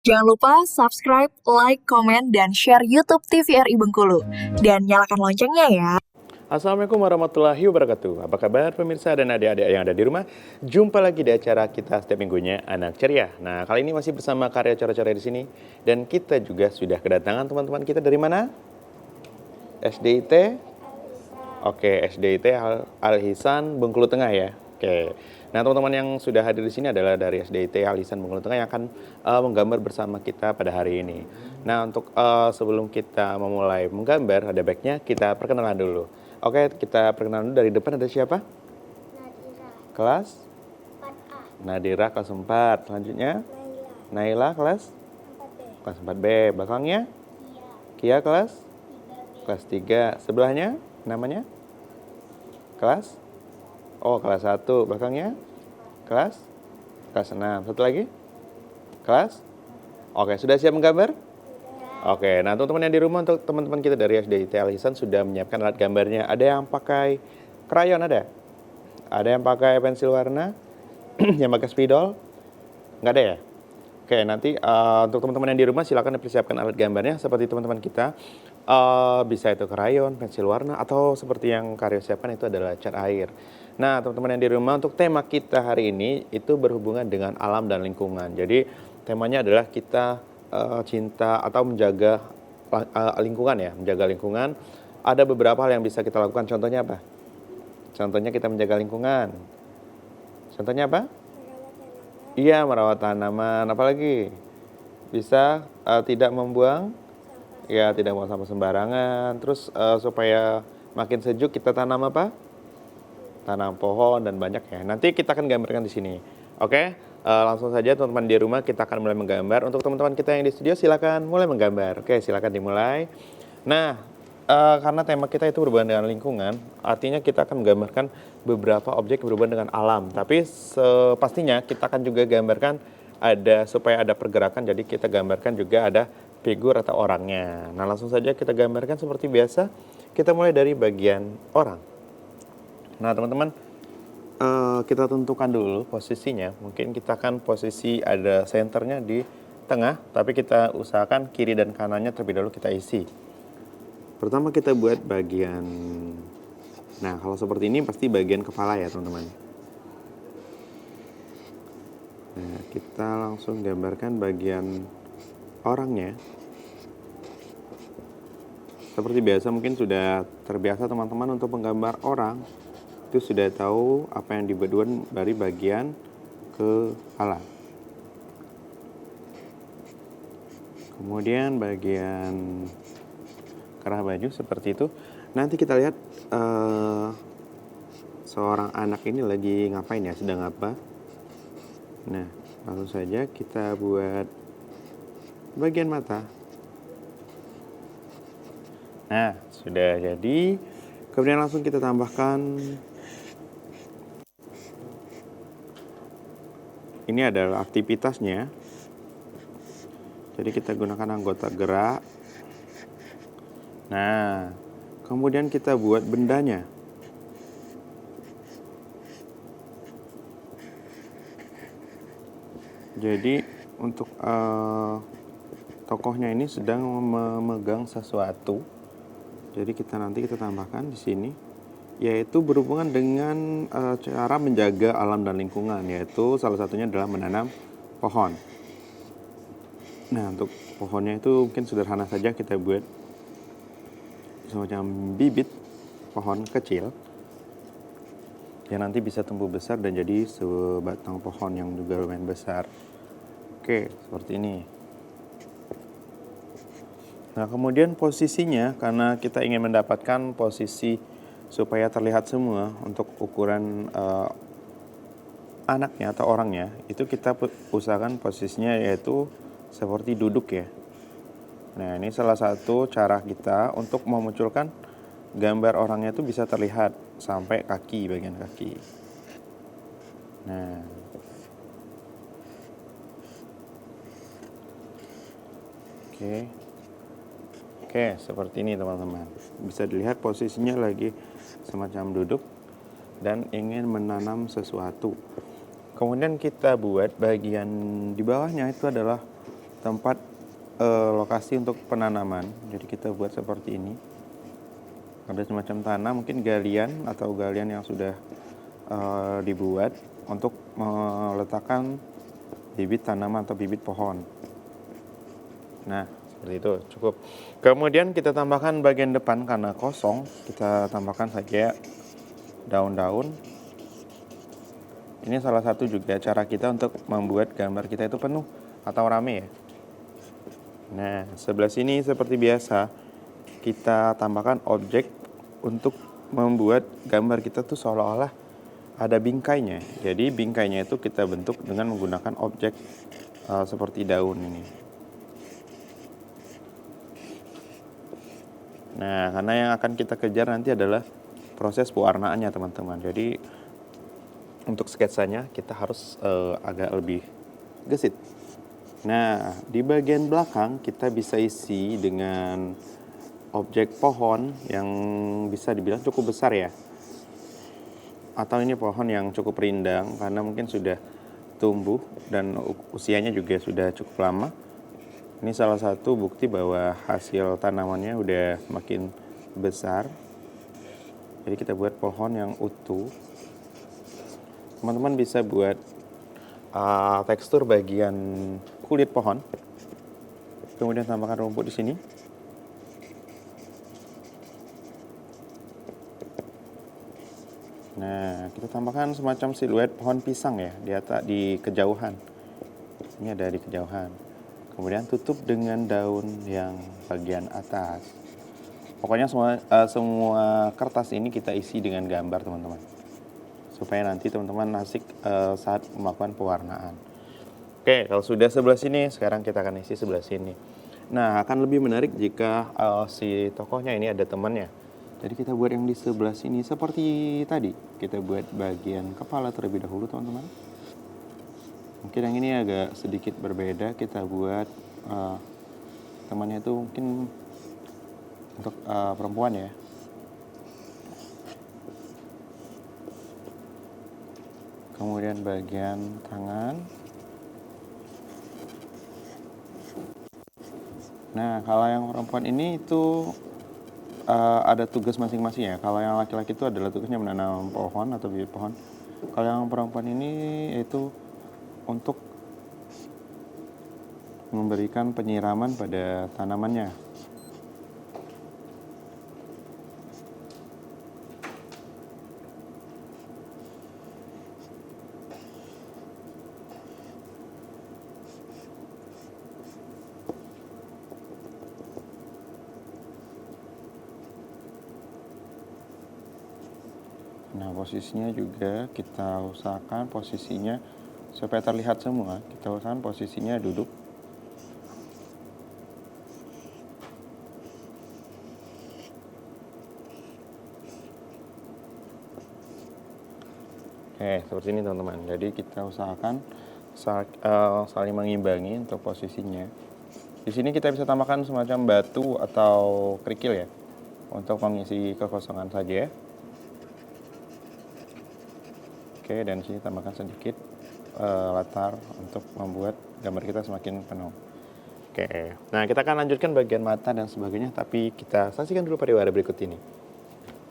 Jangan lupa subscribe, like, komen, dan share YouTube TVRI Bengkulu. Dan nyalakan loncengnya ya. Assalamualaikum warahmatullahi wabarakatuh. Apa kabar pemirsa dan adik-adik yang ada di rumah? Jumpa lagi di acara kita setiap minggunya Anak Ceria. Nah, kali ini masih bersama Karya Coret-Coret di sini dan kita juga sudah kedatangan teman-teman kita dari mana? SDIT? Oke, SDIT Al-Ihsan Bengkulu Tengah ya. Oke. Nah, teman-teman yang sudah hadir di sini adalah dari SDIT Al-Ihsan Bengkulu Tengah yang akan menggambar bersama kita pada hari ini. Nah, untuk sebelum kita memulai menggambar, ada baiknya kita perkenalan dulu. Oke, kita perkenalan dulu. Dari depan ada siapa? Nadira. Kelas? 4A. Nadira kelas 4. Selanjutnya? Naila kelas? 4B. Kelas 4B. Belakangnya? Kia. Kia kelas? 3B. Kelas 3. Sebelahnya? Namanya? Kelas? Oh, kelas 1. Belakangnya? Kelas? Kelas 6. Satu lagi? Kelas? Oke, sudah siap menggambar? Oke, nah teman-teman yang di rumah, untuk teman-teman kita dari SDIT Al-Ihsan sudah menyiapkan alat gambarnya. Ada yang pakai krayon, ada? Ada yang pakai pensil warna? Yang pakai spidol? Nggak ada ya? Oke, nanti untuk teman-teman yang di rumah silakan dipersiapkan alat gambarnya seperti teman-teman kita. Bisa itu krayon, pensil warna, atau seperti yang Karyo siapkan itu adalah cat air. Nah, teman-teman yang di rumah, untuk tema kita hari ini itu berhubungan dengan alam dan lingkungan. Jadi temanya adalah kita cinta atau menjaga lingkungan ya, menjaga lingkungan. Ada beberapa hal yang bisa kita lakukan. Contohnya apa? Contohnya kita menjaga lingkungan. Contohnya apa? Iya, merawat tanaman. Apalagi bisa tidak membuang, ya tidak membuang sampah sembarangan. Terus supaya makin sejuk kita tanam apa? Tanam pohon dan banyak ya. Nanti kita akan gambarkan di sini. Oke, langsung saja teman-teman di rumah kita akan mulai menggambar. Untuk teman-teman kita yang di studio silakan mulai menggambar. Oke, silakan dimulai. Nah, karena tema kita itu berhubungan dengan lingkungan, artinya kita akan menggambarkan beberapa objek yang berhubungan dengan alam. Tapi pastinya kita akan juga gambarkan supaya ada pergerakan, jadi kita gambarkan juga ada figur atau orangnya. Nah, langsung saja kita gambarkan seperti biasa. Kita mulai dari bagian orang. Nah, teman-teman, kita tentukan dulu posisinya. Mungkin kita akan posisi ada senternya di tengah, tapi kita usahakan kiri dan kanannya terlebih dahulu kita isi. Pertama kita buat bagian, nah kalau seperti ini pasti bagian kepala ya teman-teman. Nah, kita langsung gambarkan bagian orangnya. Seperti biasa, mungkin sudah terbiasa teman-teman untuk menggambar orang. Itu sudah tahu apa yang dibuat dari bagian kepala. Kemudian bagian kerah baju seperti itu. Nanti kita lihat seorang anak ini lagi ngapain ya, sedang apa. Nah, langsung saja kita buat bagian mata. Nah, sudah jadi. Kemudian langsung kita tambahkan, ini adalah aktivitasnya. Jadi kita gunakan anggota gerak. Nah, kemudian kita buat bendanya. Jadi untuk tokohnya ini sedang memegang sesuatu. Jadi nanti kita tambahkan di sini, yaitu berhubungan dengan cara menjaga alam dan lingkungan, yaitu salah satunya adalah menanam pohon. Nah, untuk pohonnya itu mungkin sederhana saja, kita buat semacam bibit pohon kecil yang nanti bisa tumbuh besar dan jadi sebatang pohon yang juga lumayan besar. Oke, seperti ini. Nah, kemudian posisinya, karena kita ingin mendapatkan posisi supaya terlihat semua untuk ukuran anaknya atau orangnya, itu kita usahakan posisinya yaitu seperti duduk ya. Nah, ini salah satu cara kita untuk memunculkan gambar orangnya itu bisa terlihat sampai kaki, bagian kaki. Nah, Oke, seperti ini teman-teman. Bisa dilihat posisinya lagi semacam duduk dan ingin menanam sesuatu. Kemudian kita buat bagian di bawahnya itu adalah tempat lokasi untuk penanaman. Jadi kita buat seperti ini. Ada semacam tanah, mungkin galian atau galian yang sudah dibuat untuk meletakkan bibit tanaman atau bibit pohon. Nah, seperti itu cukup. Kemudian kita tambahkan bagian depan karena kosong, kita tambahkan saja daun-daun. Ini salah satu juga cara kita untuk membuat gambar kita itu penuh atau rame ya. Nah, sebelah sini seperti biasa kita tambahkan objek untuk membuat gambar kita tuh seolah-olah ada bingkainya. Jadi bingkainya itu kita bentuk dengan menggunakan objek seperti daun ini. Nah, karena yang akan kita kejar nanti adalah proses pewarnaannya teman-teman. Jadi untuk sketsanya kita harus agak lebih gesit. Nah, di bagian belakang kita bisa isi dengan objek pohon yang bisa dibilang cukup besar ya. Atau ini pohon yang cukup rindang karena mungkin sudah tumbuh dan usianya juga sudah cukup lama. Ini salah satu bukti bahwa hasil tanamannya udah makin besar. Jadi kita buat pohon yang utuh. Teman-teman bisa buat tekstur bagian kulit pohon. Kemudian tambahkan rumput di sini. Nah, kita tambahkan semacam siluet pohon pisang ya di kejauhan. Ini ada di kejauhan. Kemudian tutup dengan daun yang bagian atas. Pokoknya semua kertas ini kita isi dengan gambar teman-teman. Supaya nanti teman-teman asik saat melakukan pewarnaan. Oke, kalau sudah sebelah sini, sekarang kita akan isi sebelah sini. Nah, akan lebih menarik jika si tokohnya ini ada temannya. Jadi kita buat yang di sebelah sini seperti tadi. Kita buat bagian kepala terlebih dahulu teman-teman. Mungkin yang ini agak sedikit berbeda. Kita buat temannya itu mungkin untuk perempuan ya. Kemudian bagian tangan. Nah, kalau yang perempuan ini itu ada tugas masing-masing ya. Kalau yang laki-laki itu adalah tugasnya menanam pohon atau bibit pohon. Kalau yang perempuan ini yaitu untuk memberikan penyiraman pada tanamannya. Nah, posisinya juga kita usahakan posisinya supaya terlihat semua. Kita usahakan posisinya duduk. Oke, seperti ini teman-teman. Jadi kita usahakan saling mengimbangi untuk posisinya. Di sini kita bisa tambahkan semacam batu atau kerikil ya, untuk mengisi kekosongan saja ya. Oke, dan di sini tambahkan sedikit latar untuk membuat gambar kita semakin penuh. Oke, nah kita akan lanjutkan bagian mata dan sebagainya, tapi kita saksikan dulu pada berikut ini.